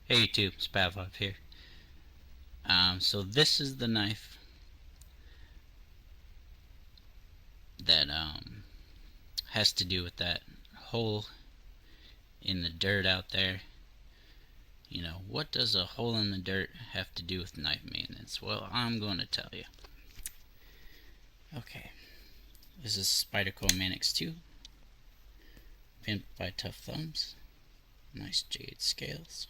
Hey YouTube, it's Pavlov here. So this is the knife that has to do with that hole in the dirt out there. You know, what does a hole in the dirt have to do with knife maintenance? Well, I'm going to tell you. Okay, this is Spyderco Manix 2, pimped by Tough Thumbs. Nice jade scales.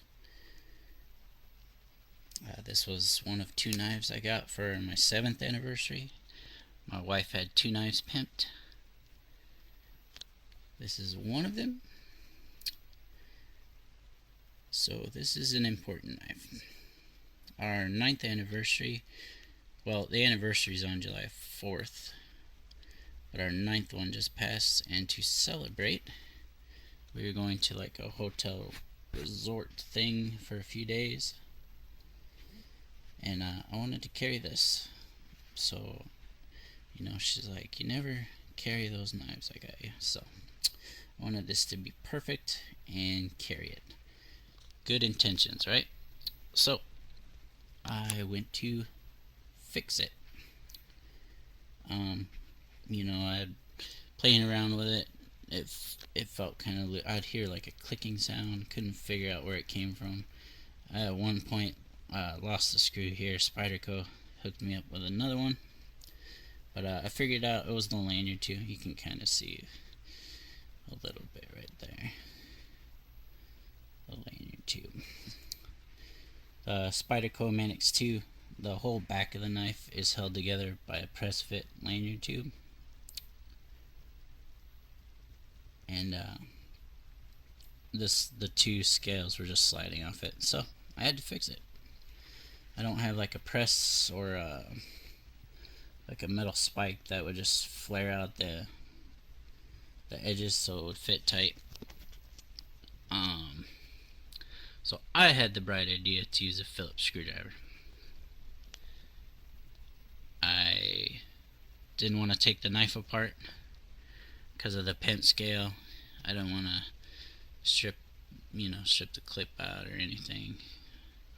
This was one of two knives I got for my 7th anniversary. My wife had two knives pimped. This is one of them. So this is an important knife. Our 9th anniversary, well, the anniversary is on July 4th, but our 9th one just passed, and to celebrate, we were going to like a hotel resort thing for a few days, and I wanted to carry this. So, she's like, you never carry those knives I got you. So I wanted this to be perfect and carry it. Good intentions, right? So I went to fix it. I'd playing around with it. It felt kind of. I'd hear like a clicking sound. Couldn't figure out where it came from. At one point, lost the screw here. Spyderco hooked me up with another one, but I figured out it was the lanyard too. You can kind of see a little bit right there. The lanyard tube. The Spyderco Manix 2, the whole back of the knife is held together by a press fit lanyard tube. And the two scales were just sliding off it, so I had to fix it. I don't have like a press or like a metal spike that would just flare out the edges so it would fit tight. So I had the bright idea to use a Phillips screwdriver. I didn't want to take the knife apart because of the pent scale. I don't want to strip the clip out or anything.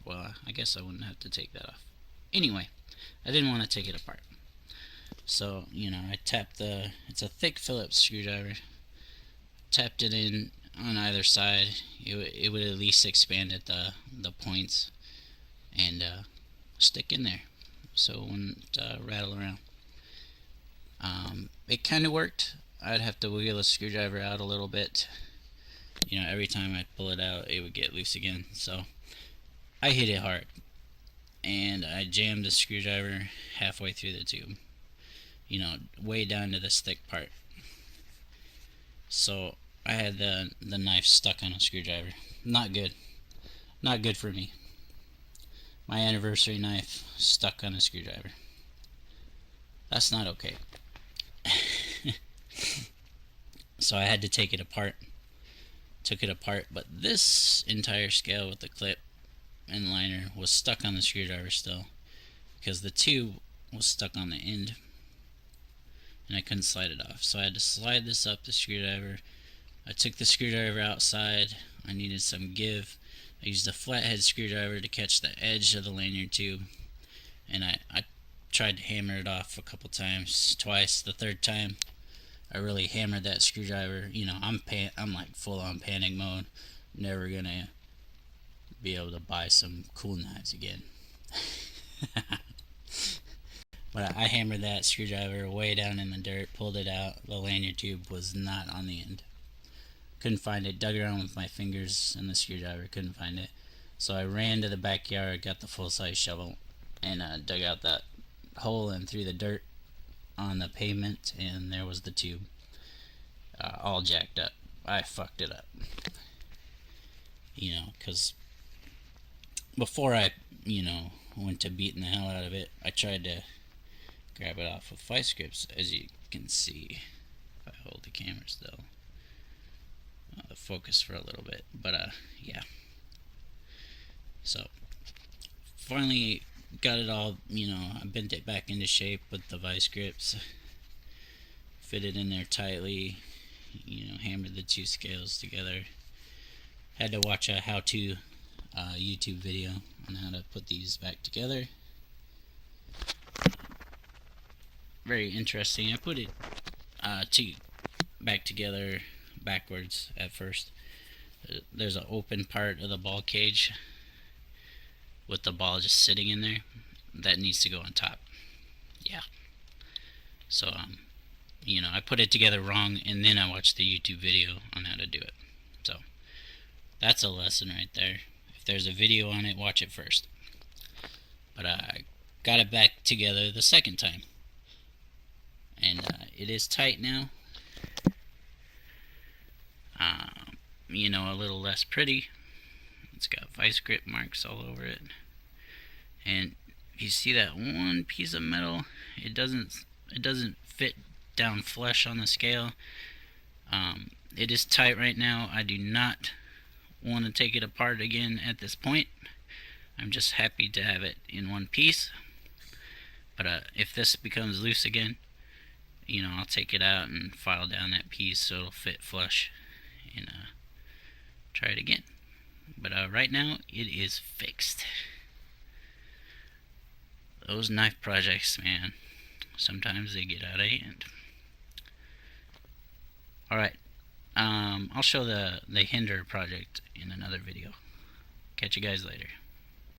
Well, I guess I wouldn't have to take that off. Anyway, I didn't want to take it apart. So, I tapped it's a thick Phillips screwdriver. Tapped it in on either side. It would at least expand at the points and stick in there so it wouldn't rattle around. It kind of worked. I'd have to wiggle the screwdriver out a little bit. Every time I'd pull it out, it would get loose again. So I hit it hard, and I jammed the screwdriver halfway through the tube. Way down to this thick part. So I had the knife stuck on a screwdriver. Not good. Not good for me. My anniversary knife stuck on a screwdriver. That's not okay. So I had to take it apart. Took it apart, but this entire scale with the clip and liner was stuck on the screwdriver still because the tube was stuck on the end and I couldn't slide it off. So I had to slide this up the screwdriver. I took the screwdriver outside. I needed some give. I used a flathead screwdriver to catch the edge of the lanyard tube, and I tried to hammer it off a couple times, twice. The third time, I really hammered that screwdriver. I'm like full on panic mode. Never gonna be able to buy some cool knives again. But I hammered that screwdriver way down in the dirt, pulled it out. The lanyard tube was not on the end. Couldn't find it. Dug around with my fingers and the screwdriver. Couldn't find it. So I ran to the backyard, got the full-size shovel, and dug out that hole and threw the dirt on the pavement, and there was the tube. All jacked up. I fucked it up. Because before I, went to beating the hell out of it, I tried to grab it off with vice grips, as you can see. If I hold the camera still. Focus for a little bit, but yeah. So finally got it all, I bent it back into shape with the vice grips, fit it in there tightly, hammered the two scales together. Had to watch a how-to YouTube video on how to put these back together. Very interesting. I put it back together backwards at first. There's an open part of the ball cage with the ball just sitting in there. That needs to go on top. Yeah. So, I put it together wrong, and then I watched the YouTube video on how to do it. So, that's a lesson right there. If there's a video on it, watch it first. But I got it back together the second time. And it is tight now. A little less pretty. It's got vice grip marks all over it. And you see that one piece of metal, it doesn't fit down flush on the scale. It is tight right now. I do not want to take it apart again at this point. I'm just happy to have it in one piece. But if this becomes loose again, I'll take it out and file down that piece so it'll fit flush and try it again. But right now it is fixed. Those knife projects, man, sometimes they get out of hand. Alright, I'll show the Hinder project in another video. Catch you guys later.